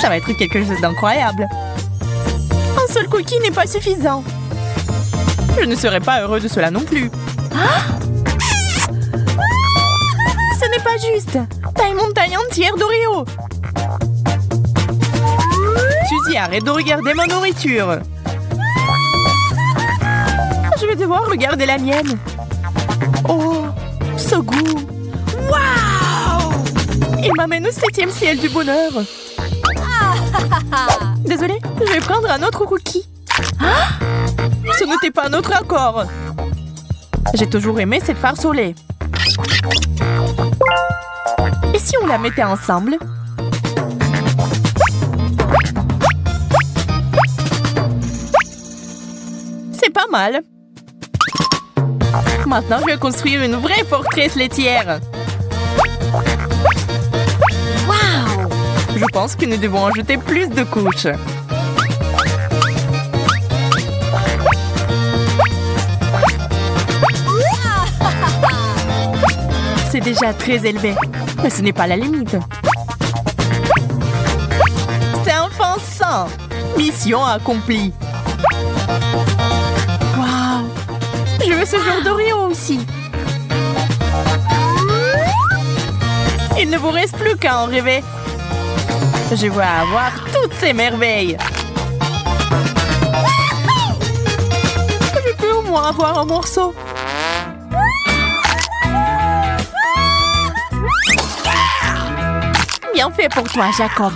Ça va être quelque chose d'incroyable. Un seul cookie n'est pas suffisant. Je ne serai pas heureux de cela non plus. Ce n'est pas juste. Taille mon taille entière d'Oreo. Suzy, arrête de regarder ma nourriture. Je vais devoir regarder la mienne. Oh, ce goût. Waouh! Il m'amène au 7e ciel du bonheur. Désolée, je vais prendre un autre cookie. Ce n'était pas notre accord. J'ai toujours aimé cette farce au lait. Et si on la mettait ensemble? C'est pas mal. Maintenant, je vais construire une vraie forteresse laitière. Waouh! Je pense que nous devons ajouter plus de couches. C'est déjà très élevé, mais ce n'est pas la limite. C'est offensant. Mission accomplie. Waouh! Je veux ce genre d'Oreo aussi. Il ne vous reste plus qu'à en rêver. Je veux avoir toutes ces merveilles. Je peux au moins avoir un morceau. Bien fait pour toi, Jacob.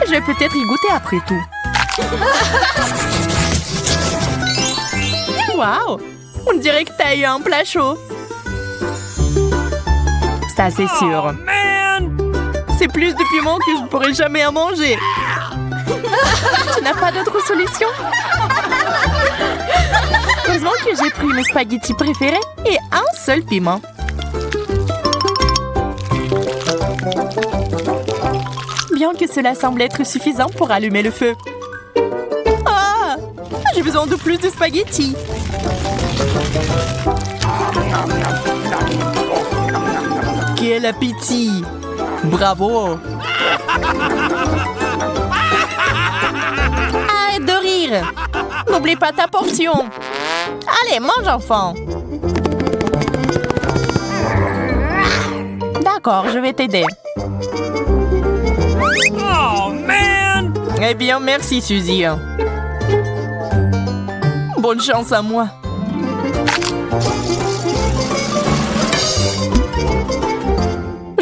Je vais peut-être y goûter après tout. Waouh! On dirait que t'as eu un plat chaud. Ça, c'est sûr. C'est plus de piment que je ne pourrai jamais en manger. Tu n'as pas d'autre solution? Heureusement que j'ai pris mes spaghettis préférés et un seul piment. Bien que cela semble être suffisant pour allumer le feu. Ah! J'ai besoin de plus de spaghettis. Quel appétit! Bravo! Arrête de rire! N'oublie pas ta portion! Allez, mange, enfant! D'accord, je vais t'aider. Oh, man! Eh bien, merci, Suzy. Bonne chance à moi.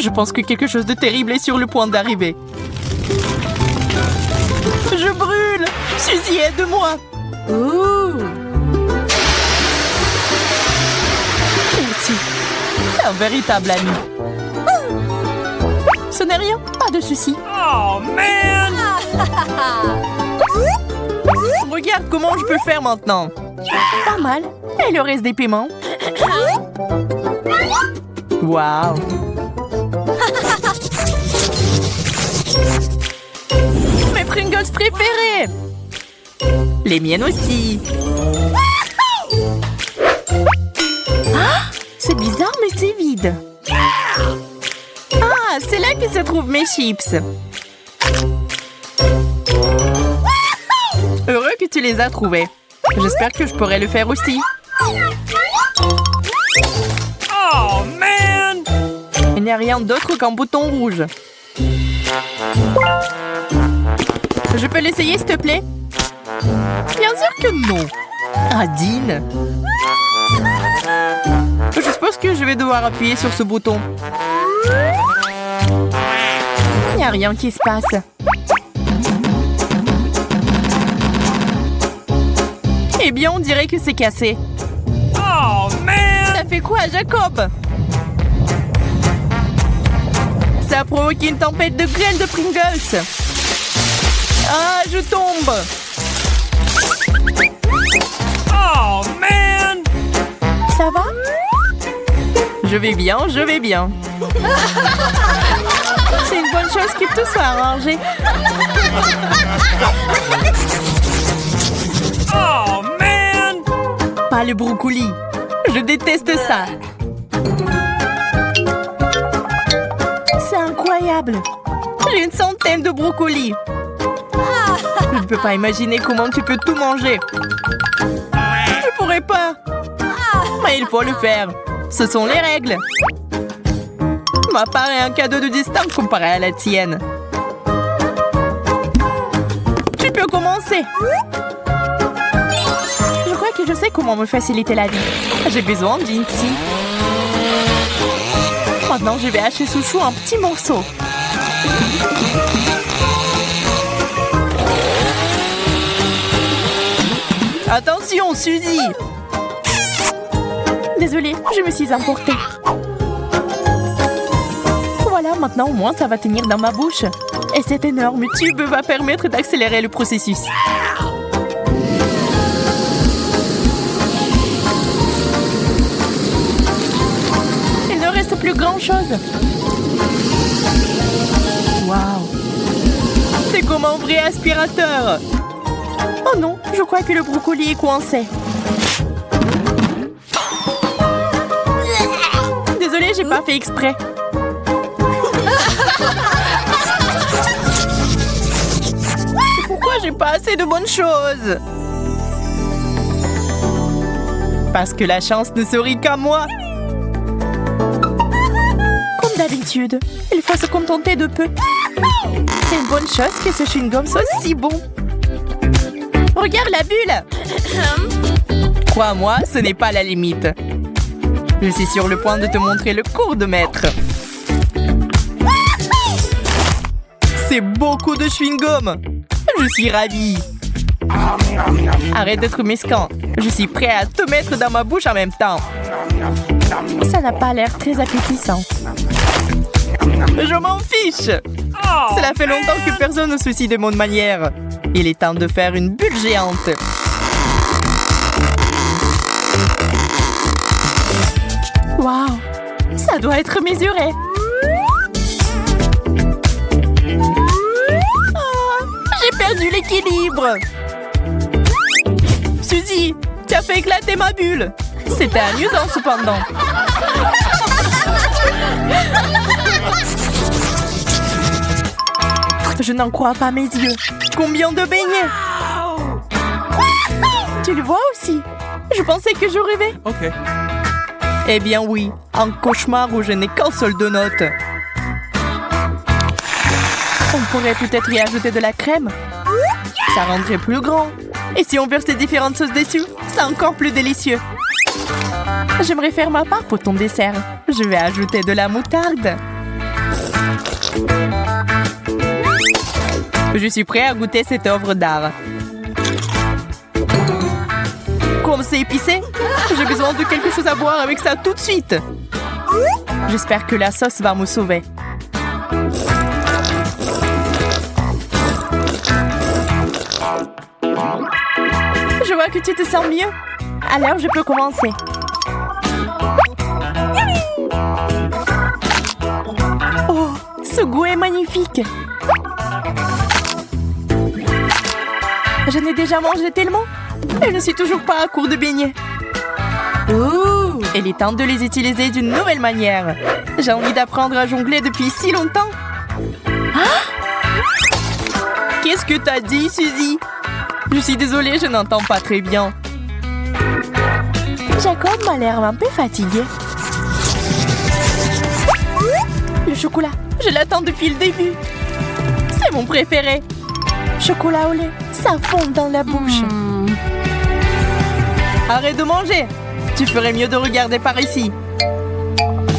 Je pense que quelque chose de terrible est sur le point d'arriver. Je brûle! Suzy, aide-moi! Merci. Un véritable ami. Ce n'est rien, pas de souci. Oh, man! Regarde comment je peux faire maintenant. Pas mal. Et le reste des piments? Waouh! Mes Pringles préférés! Les miennes aussi! Ah! C'est bizarre, mais c'est vide. Ah, c'est là que se trouvent mes chips. Heureux que tu les as trouvés. J'espère que je pourrai le faire aussi. Oh, man! Il n'y a rien d'autre qu'un bouton rouge. Je peux l'essayer, s'il te plaît? Bien sûr que non. Adine. Je suppose que je vais devoir appuyer sur ce bouton. Il n'y a rien qui se passe. Eh bien, on dirait que c'est cassé. Oh, man! Ça fait quoi, Jacob? Ça a provoqué une tempête de graines de Pringles. Ah, je tombe. Oh, man! Ça va? Je vais bien, je vais bien. C'est une bonne chose que tout soit arrangé. Oh, man! Pas le brocoli. Je déteste ça. C'est incroyable. J'ai une centaine de brocolis. Je ne peux pas imaginer comment tu peux tout manger. Je pourrais pas. Mais il faut le faire. Ce sont les règles. Ma part est un cadeau de distance comparé à la tienne. Tu peux commencer. Je crois que je sais comment me faciliter la vie. J'ai besoin d'une scie. Maintenant, je vais hacher ce chou en petits morceaux. Attention, Suzy! Désolée, je me suis emportée. Voilà, maintenant au moins ça va tenir dans ma bouche. Et cet énorme tube va permettre d'accélérer le processus. Il ne reste plus grand-chose. Waouh! C'est comme un vrai aspirateur. Oh non, je crois que le brocoli est coincé. Désolée, j'ai pas fait exprès. Pourquoi j'ai pas assez de bonnes choses? Parce que la chance ne sourit qu'à moi. Comme d'habitude, il faut se contenter de peu. C'est une bonne chose que ce chewing-gum soit si bon. Regarde la bulle! Crois-moi, ce n'est pas la limite. Je suis sur le point de te montrer le cours de maître. C'est beaucoup de chewing-gum. Je suis ravie. Arrête d'être mesquin. Je suis prêt à te mettre dans ma bouche en même temps. Ça n'a pas l'air très appétissant. Je m'en fiche. Cela fait longtemps que personne ne se soucie de mon manière. Il est temps de faire une bulle géante. Waouh, ça doit être mesuré. Oh, j'ai perdu l'équilibre. Suzy, tu as fait éclater ma bulle. C'était amusant cependant. Je n'en crois pas mes yeux. Combien de beignets? Tu le vois aussi? Je pensais que je rêvais. Ok. Eh bien oui, un cauchemar où je n'ai qu'un seul donut. On pourrait peut-être y ajouter de la crème. Ça rendrait plus grand. Et si on versait différentes sauces dessus, c'est encore plus délicieux. J'aimerais faire ma part pour ton dessert. Je vais ajouter de la moutarde. Je suis prêt à goûter cette œuvre d'art. Comme c'est épicé, j'ai besoin de quelque chose à boire avec ça tout de suite. J'espère que la sauce va me sauver. Je vois que tu te sens mieux. Alors, je peux commencer. Oh, ce goût est magnifique. Je n'ai déjà mangé tellement. Et je ne suis toujours pas à court de beignets. Ouh, il est temps de les utiliser d'une nouvelle manière. J'ai envie d'apprendre à jongler depuis si longtemps. Ah! Qu'est-ce que t'as dit, Suzy? Je suis désolée, je n'entends pas très bien. Jacob m'a l'air un peu fatigué. Le chocolat, je l'attends depuis le début. C'est mon préféré. Chocolat au lait, ça fond dans la bouche. Arrête de manger. Tu ferais mieux de regarder par ici.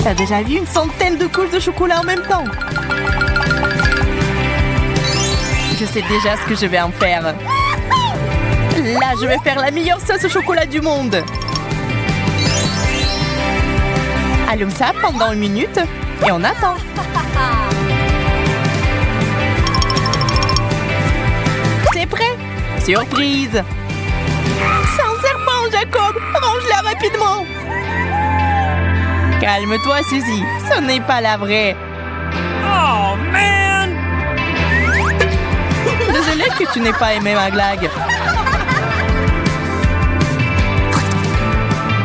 T'as déjà vu une centaine de couches de chocolat en même temps? Je sais déjà ce que je vais en faire. Là, je vais faire la meilleure sauce au chocolat du monde. Allume ça pendant 1 minute et on attend. C'est prêt? Surprise! C'est un serpent, Jacob! Range-la rapidement! Calme-toi, Suzy. Ce n'est pas la vraie. Oh, man! Désolée que tu n'aies pas aimé ma blague.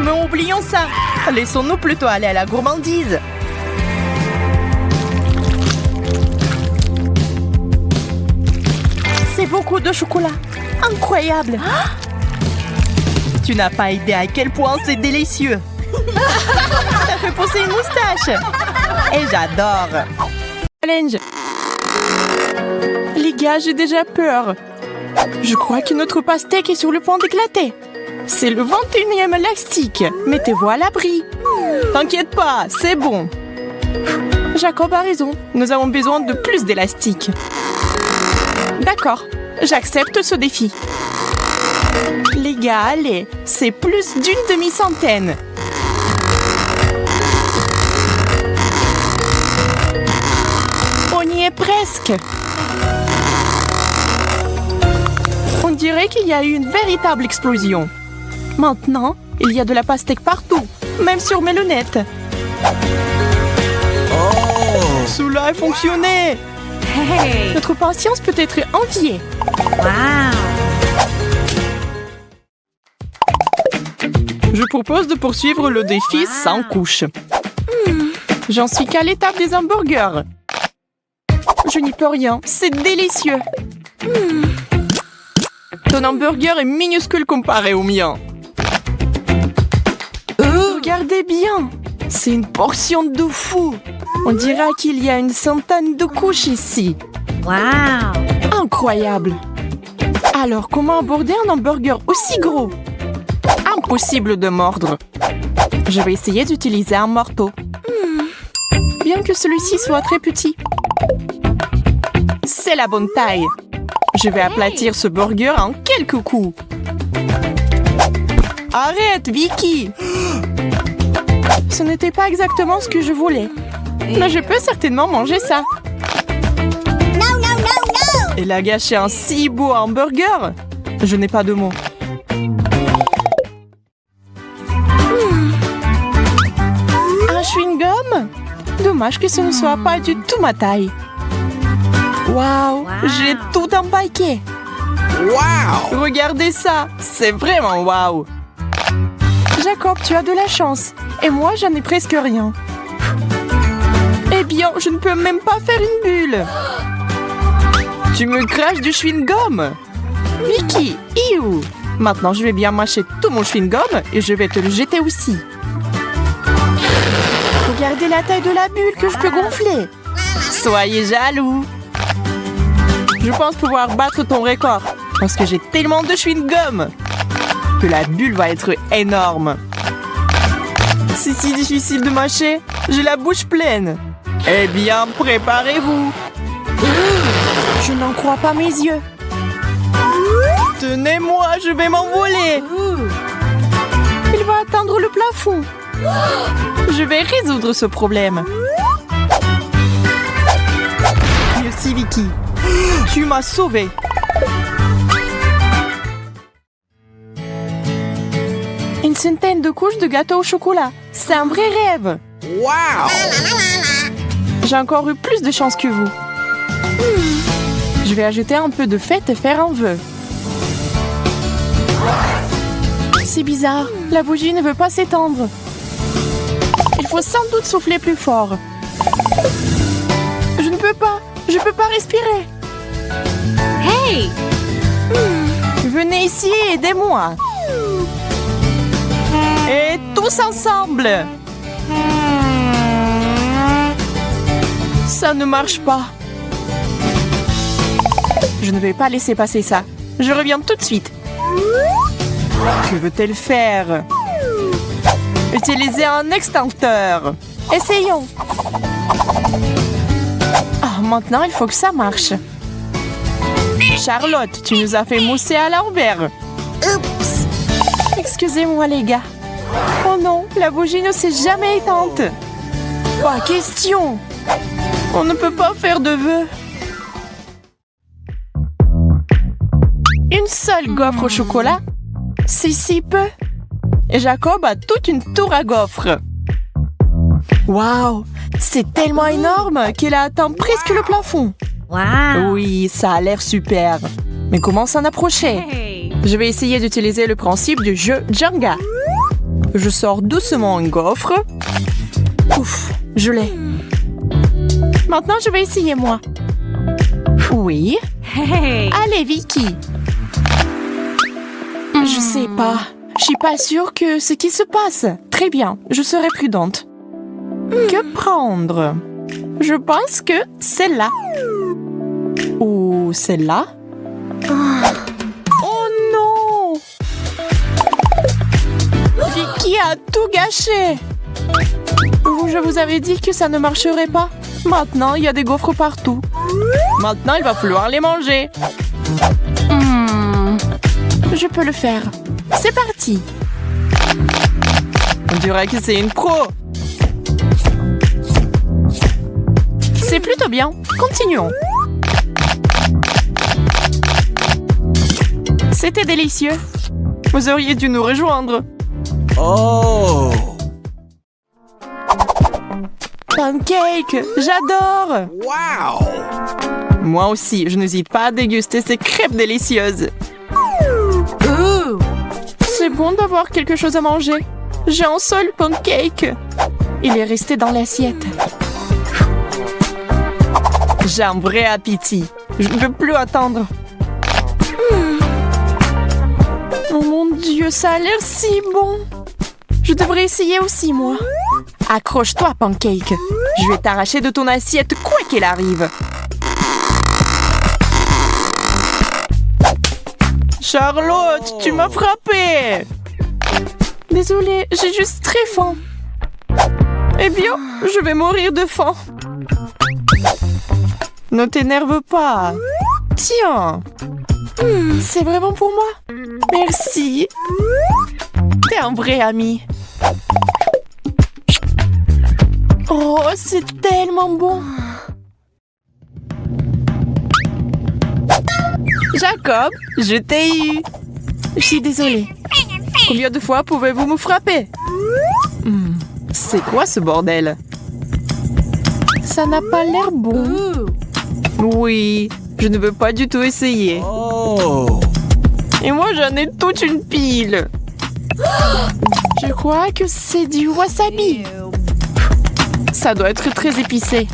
Mais oublions ça. Laissons-nous plutôt aller à la gourmandise. beaucoup de chocolat. Incroyable. Tu n'as pas idée à quel point c'est délicieux. Ça fait pousser une moustache. Et j'adore. Challenge. Les gars, j'ai déjà peur. Je crois que notre pastèque est sur le point d'éclater. C'est le 21e élastique. Mettez-vous à l'abri. T'inquiète pas, c'est bon. Jacob a raison. Nous avons besoin de plus d'élastique. D'accord, j'accepte ce défi. Les gars, allez, c'est plus d'une demi-centaine. On y est presque. On dirait qu'il y a eu une véritable explosion. Maintenant, il y a de la pastèque partout, même sur mes lunettes. Oh! Cela a fonctionné. Hey! Notre patience peut être enviée. Wow! Je propose de poursuivre le défi sans couche. J'en suis qu'à l'étape des hamburgers. Je n'y peux rien, c'est délicieux. Ton hamburger est minuscule comparé au mien. Regardez bien, c'est une portion de fou. On dirait qu'il y a une centaine de couches ici. Wow! Incroyable. Alors, comment aborder un hamburger aussi gros? Impossible de mordre. Je vais essayer d'utiliser un marteau. Bien que celui-ci soit très petit. C'est la bonne taille. Je vais aplatir ce burger en quelques coups. Arrête, Vicky! Ce n'était pas exactement ce que je voulais. Mais je peux certainement manger ça. Elle a gâché un si beau hamburger. Je n'ai pas de mots. Un chewing-gum? Dommage que ce ne soit pas du tout ma taille. Waouh, j'ai tout empaqué. Wow! Regardez ça, c'est vraiment waouh. Jacob, tu as de la chance. Et moi, j'en ai presque rien. Eh bien, je ne peux même pas faire une bulle. Tu me craches du chewing-gum. Vicky, iou. Maintenant, je vais bien mâcher tout mon chewing-gum et je vais te le jeter aussi. Regardez la taille de la bulle que je peux gonfler. Soyez jaloux. Je pense pouvoir battre ton record parce que j'ai tellement de chewing-gum que la bulle va être énorme. C'est si difficile de mâcher, j'ai la bouche pleine. Eh bien, préparez-vous. Je n'en crois pas mes yeux. Tenez-moi, je vais m'envoler. Il va atteindre le plafond. Je vais résoudre ce problème. Merci, Vicky. Tu m'as sauvée. Une centaine de couches de gâteau au chocolat. C'est un vrai rêve. Wow! J'ai encore eu plus de chance que vous. Je vais ajouter un peu de fête et faire un vœu. C'est bizarre. La bougie ne veut pas s'étendre. Il faut sans doute souffler plus fort. Je ne peux pas. Je peux pas respirer. Hey! Venez ici et aidez-moi. Et tous ensemble. Ça ne marche pas. Je ne vais pas laisser passer ça. Je reviens tout de suite. Que veut-elle faire? Utiliser un extincteur. Essayons. Ah, maintenant, il faut que ça marche. Charlotte, tu nous as fait mousser à l'envers. Oups. Excusez-moi, les gars. Oh non, la bougie ne s'est jamais éteinte. Pas question. On ne peut pas faire de vœux. Une seule gaufre au chocolat? C'est si peu. Jacob a toute une tour à gaufres. Waouh, c'est tellement énorme qu'elle a atteint presque le plafond. Wow! Oui, ça a l'air super. Mais comment s'en approcher? Hey! Je vais essayer d'utiliser le principe du jeu Jenga. Je sors doucement une gaufre. Ouf, je l'ai. Maintenant, je vais essayer moi. Oui. Hey. Allez, Vicky. Je sais pas. Je suis pas sûre que ce qui se passe. Très bien, je serai prudente. Que prendre? Je pense que celle-là. Ou celle-là? Oh non! Vicky a tout gâché. Je vous avais dit que ça ne marcherait pas. Maintenant, il y a des gaufres partout. Maintenant, il va falloir les manger. Je peux le faire. C'est parti. On dirait que c'est une pro. C'est plutôt bien. Continuons. C'était délicieux. Vous auriez dû nous rejoindre. Oh! Pancake, j'adore. Wow! Moi aussi, je n'hésite pas à déguster ces crêpes délicieuses. C'est bon d'avoir quelque chose à manger. J'ai un seul pancake. Il est resté dans l'assiette. J'ai un vrai appétit. Je ne peux plus attendre. Oh mon Dieu, ça a l'air si bon. Je devrais essayer aussi, moi. Accroche-toi, Pancake. Je vais t'arracher de ton assiette quoi qu'il arrive. Charlotte, tu m'as frappée. Désolée, j'ai juste très faim. Eh bien, je vais mourir de faim. Ne t'énerve pas. Tiens. C'est vraiment pour moi. Merci. T'es un vrai ami. Oh, c'est tellement bon. Jacob, je t'ai eu. Je suis désolée. Combien de fois pouvez-vous me frapper? C'est quoi ce bordel? Ça n'a pas l'air bon. Oui, je ne veux pas du tout essayer. Oh! Et moi, j'en ai toute une pile. Je crois que c'est du wasabi. Ça doit être très épicé.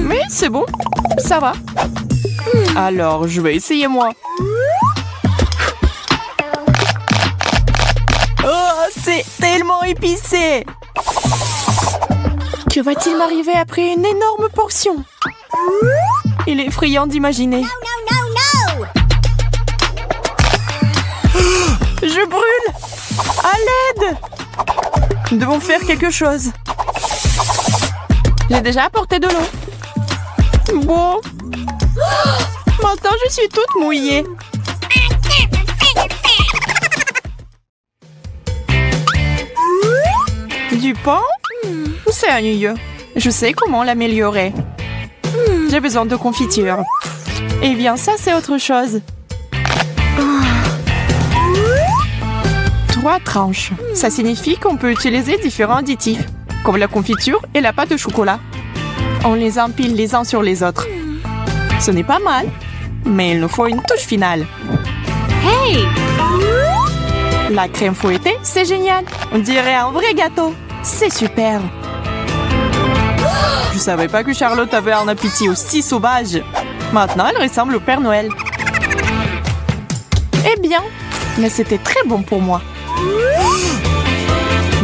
Mais c'est bon, ça va. Alors, je vais essayer moi. Oh, c'est tellement épicé. Que va-t-il m'arriver après une énorme portion? Il est effrayant d'imaginer. Je brûle! À l'aide! Nous devons faire quelque chose. J'ai déjà apporté de l'eau. Bon. Maintenant, je suis toute mouillée. Du pain? C'est ennuyeux. Je sais comment l'améliorer. J'ai besoin de confiture. Eh bien, ça, c'est autre chose. 3 tranches. Ça signifie qu'on peut utiliser différents additifs, comme la confiture et la pâte au chocolat. On les empile les uns sur les autres. Ce n'est pas mal, mais il nous faut une touche finale. Hey! La crème fouettée, c'est génial. On dirait un vrai gâteau. C'est super. Je savais pas que Charlotte avait un appétit aussi sauvage. Maintenant, elle ressemble au Père Noël. Eh bien, mais c'était très bon pour moi.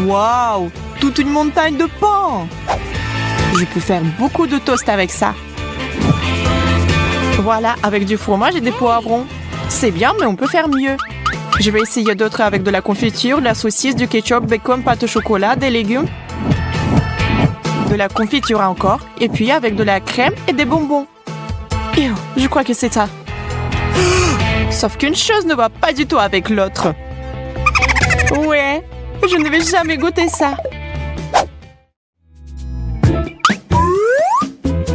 Waouh! Toute une montagne de pain! Je peux faire beaucoup de toast avec ça. Voilà, avec du fromage et des poivrons. C'est bien, mais on peut faire mieux. Je vais essayer d'autres avec de la confiture, de la saucisse, du ketchup, bacon, pâte au chocolat, des légumes. De la confiture encore. Et puis avec de la crème et des bonbons. Et je crois que c'est ça. Sauf qu'une chose ne va pas du tout avec l'autre. Ouais, je ne vais jamais goûter ça.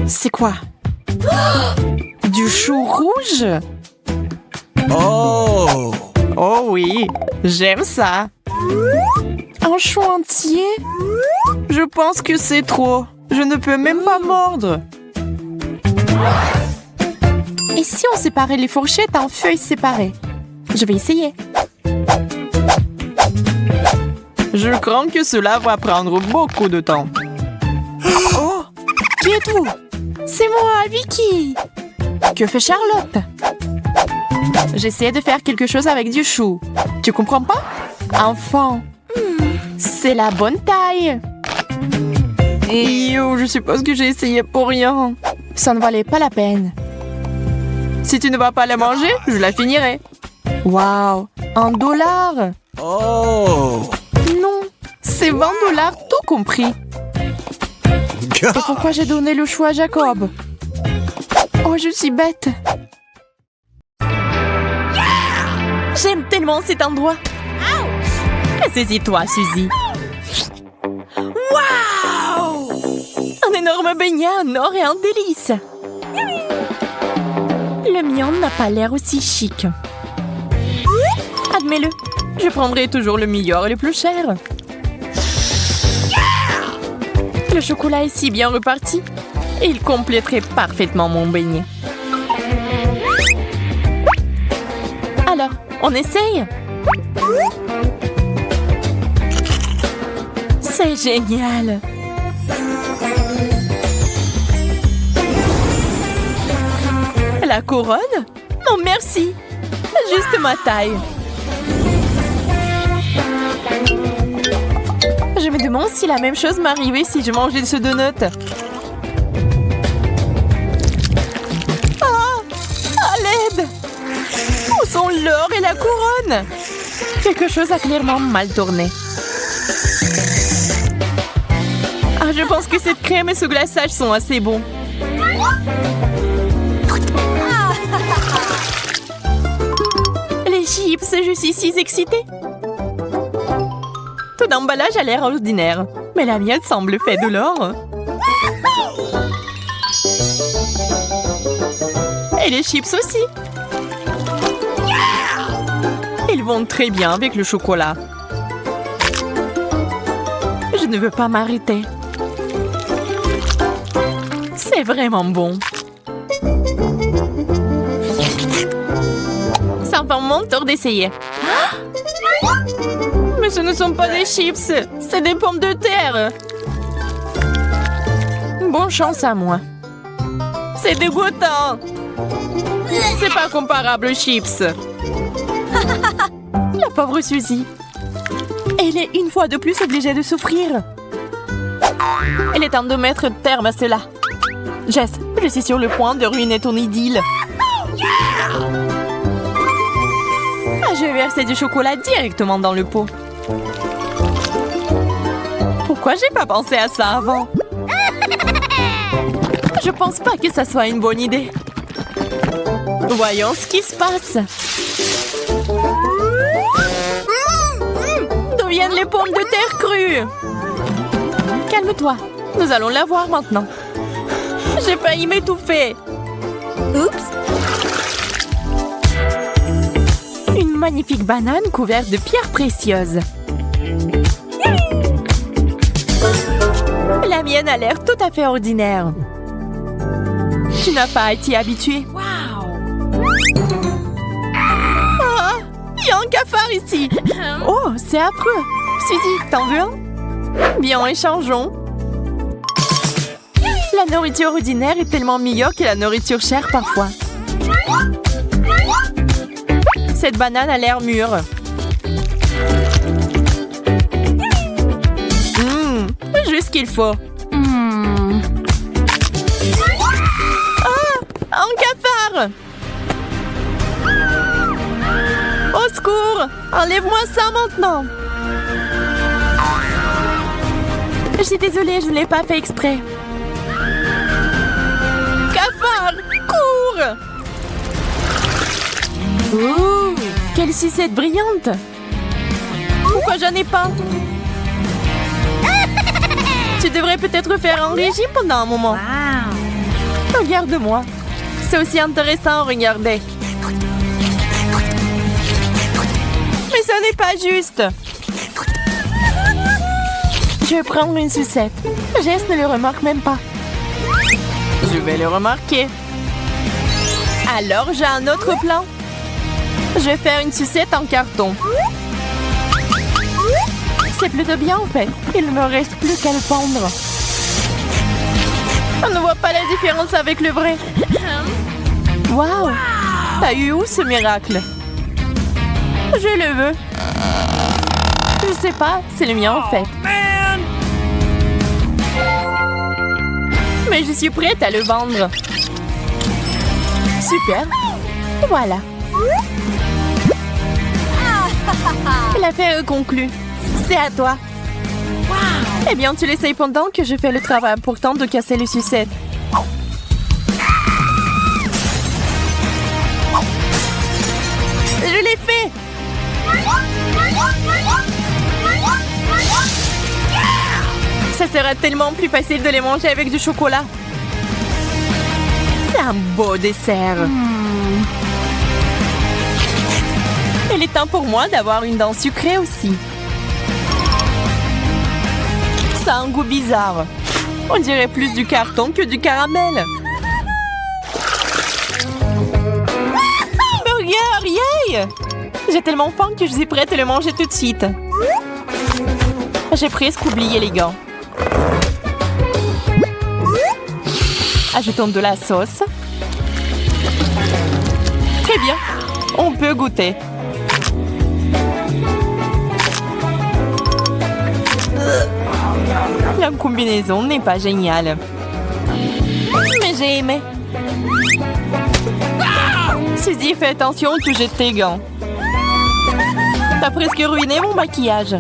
C'est quoi? Du chou rouge? Oh! Oh oui, j'aime ça. Un chou entier? Je pense que c'est trop. Je ne peux même pas mordre. Et si on séparait les fourchettes en feuilles séparées? Je vais essayer. Je crains que cela va prendre beaucoup de temps. Oh! Qui êtes-vous? C'est moi, Vicky! Que fait Charlotte? J'essaie de faire quelque chose avec du chou. Tu comprends pas? Enfant. C'est la bonne taille. Yo, je suppose que j'ai essayé pour rien. Ça ne valait pas la peine. Si tu ne vas pas la manger, je la finirai. Waouh, $1. Oh. Non, c'est $20 tout compris. Et pourquoi j'ai donné le choix à Jacob? Oh, je suis bête. J'aime tellement cet endroit. Saisis-toi, Suzy. Waouh! Un énorme beignet en or et en délice. Le mien n'a pas l'air aussi chic. Admets-le, je prendrai toujours le meilleur et le plus cher. Le chocolat est si bien reparti. Il compléterait parfaitement mon beignet. Alors, on essaye? C'est génial! La couronne? Non, merci! Juste ma taille. Je me demande si la même chose m'arrivait si je mangeais de ce donut. Ah! À l'aide! Où sont l'or et la couronne? Quelque chose a clairement mal tourné. Ah, je pense que cette crème et ce glaçage sont assez bons. Les chips, je suis si excitée. Tout l'emballage a l'air ordinaire, mais la mienne semble faite de l'or. Et les chips aussi. Ils vont très bien avec le chocolat. Je ne veux pas m'arrêter. C'est vraiment bon. C'est enfin mon tour d'essayer. Mais ce ne sont pas des chips, c'est des pommes de terre. Bonne chance à moi. C'est dégoûtant. C'est pas comparable aux chips. La pauvre Suzy. Elle est une fois de plus obligée de souffrir. Il est temps de mettre terme à cela. Jess, je suis sur le point de ruiner ton idylle. Je vais verser du chocolat directement dans le pot. Pourquoi j'ai pas pensé à ça avant? Je pense pas que ça soit une bonne idée. Voyons ce qui se passe. D'où viennent les pommes de terre crues? Calme-toi, nous allons la voir maintenant. J'ai failli m'étouffer. Oups. Une magnifique banane couverte de pierres précieuses. La mienne a l'air tout à fait ordinaire. Tu n'as pas été habituée. Ah, il y a un cafard ici. Oh, c'est affreux. Suzy, t'en veux un? Bien, échangeons. La nourriture ordinaire est tellement meilleure que la nourriture chère parfois. Cette banane a l'air mûre. Juste ce qu'il faut. Ah! Un cafard! Au secours! Enlève-moi ça maintenant! Je suis désolée, je ne l'ai pas fait exprès. Cafard! Cours! Ouh! Quelle sucette brillante! Pourquoi j'en ai pas? Tu devrais peut-être faire un régime pendant un moment. Wow. Regarde-moi. C'est aussi intéressant à regarder. Mais ce n'est pas juste. Je vais prendre une sucette. Jess ne le remarque même pas. Je vais le remarquer. Alors, j'ai un autre plan. Je vais faire une sucette en carton. C'est plutôt bien en fait. Il ne me reste plus qu'à le pendre. On ne voit pas la différence avec le vrai. Waouh! T'as eu où ce miracle? Je le veux. Je sais pas, c'est le mien en fait. Mais je suis prête à le vendre. Super. Voilà. L'affaire est conclue. C'est à toi. Eh bien, tu l'essayes pendant que je fais le travail important de casser les sucettes. Je l'ai fait! Ça sera tellement plus facile de les manger avec du chocolat. C'est un beau dessert. Il est temps pour moi d'avoir une dent sucrée aussi. Ça a un goût bizarre. On dirait plus du carton que du caramel. Burger, yay! J'ai tellement faim que je suis prête à le manger tout de suite. J'ai presque oublié les gants. Ajoutons de la sauce. Très bien, on peut goûter. La combinaison n'est pas géniale. Mais j'ai aimé. Suzy, fais attention, tu jettes tes gants. T'as presque ruiné mon maquillage.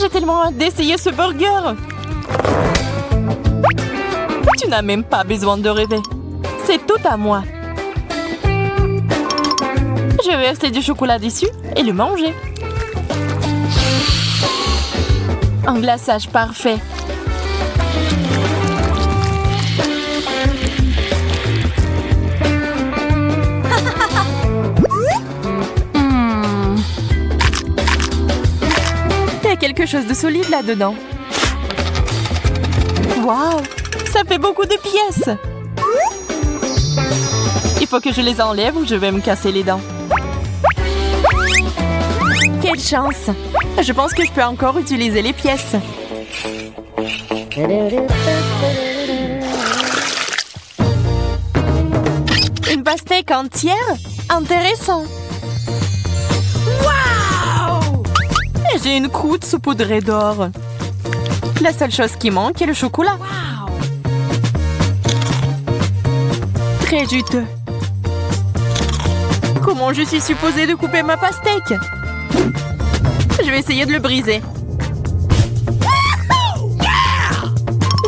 J'ai tellement hâte d'essayer ce burger. Tu n'as même pas besoin de rêver. C'est tout à moi. Je vais verser du chocolat dessus et le manger. Un glaçage parfait. Il y a quelque chose de solide là-dedans. Waouh! Ça fait beaucoup de pièces. Il faut que je les enlève ou je vais me casser les dents. Quelle chance! Je pense que je peux encore utiliser les pièces. Une pastèque entière? Intéressant! Waouh! Et j'ai une croûte saupoudrée d'or. La seule chose qui manque est le chocolat. Très juteux. Comment je suis supposée de couper ma pastèque? Je vais essayer de le briser.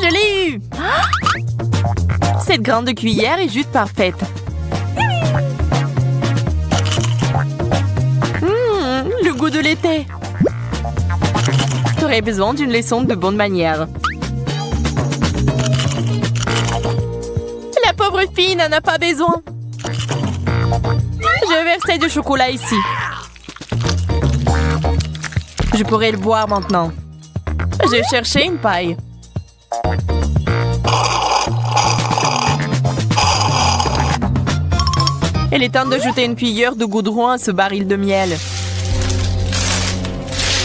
Je l'ai eu! Cette grande cuillère est juste parfaite. Le goût de l'été. J'aurais besoin d'une leçon de bonne manière. La pauvre fille n'en a pas besoin. Je vais verser du chocolat ici. Je pourrais le boire maintenant. Je vais chercher une paille. Il est temps d'ajouter une cuillère de goudron à ce baril de miel.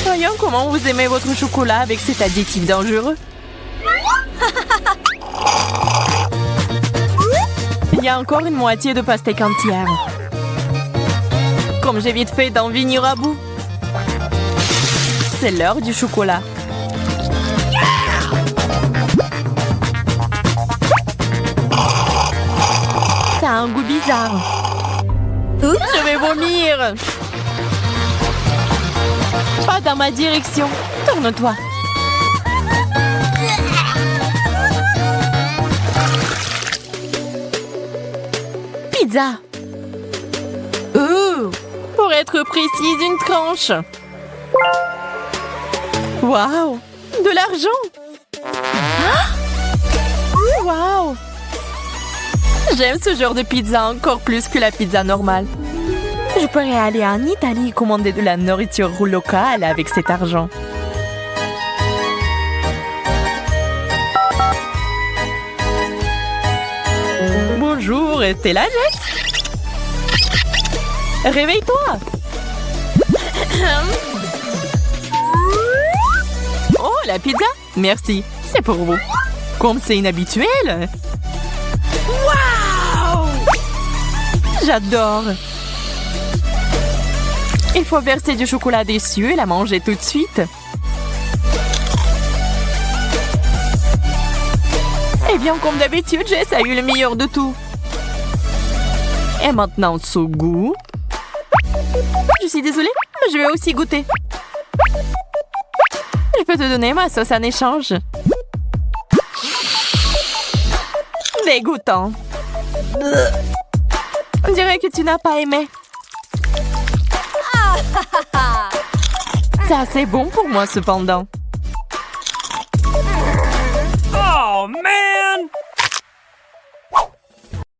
Voyons comment vous aimez votre chocolat avec cet additif dangereux. Il y a encore une moitié de pastèque entière. Comme j'ai vite fait d'en venir à bout. C'est l'heure du chocolat. Ça a un goût bizarre. Je vais vomir. Pas dans ma direction. Tourne-toi. Pizza. Pour être précise, une tranche. Waouh! De l'argent! Waouh! J'aime ce genre de pizza encore plus que la pizza normale. Je pourrais aller en Italie et commander de la nourriture locale avec cet argent. Bonjour, t'es là, Jess? Réveille-toi! Oh, la pizza? Merci, c'est pour vous. Comme c'est inhabituel. J'adore! Il faut verser du chocolat dessus et la manger tout de suite. Eh bien, comme d'habitude, Jess a eu le meilleur de tout. Et maintenant, ce goût. Je suis désolée, mais je vais aussi goûter. Je peux te donner ma sauce en échange. Dégoûtant. On dirait que tu n'as pas aimé. C'est assez bon pour moi, cependant. Oh, man!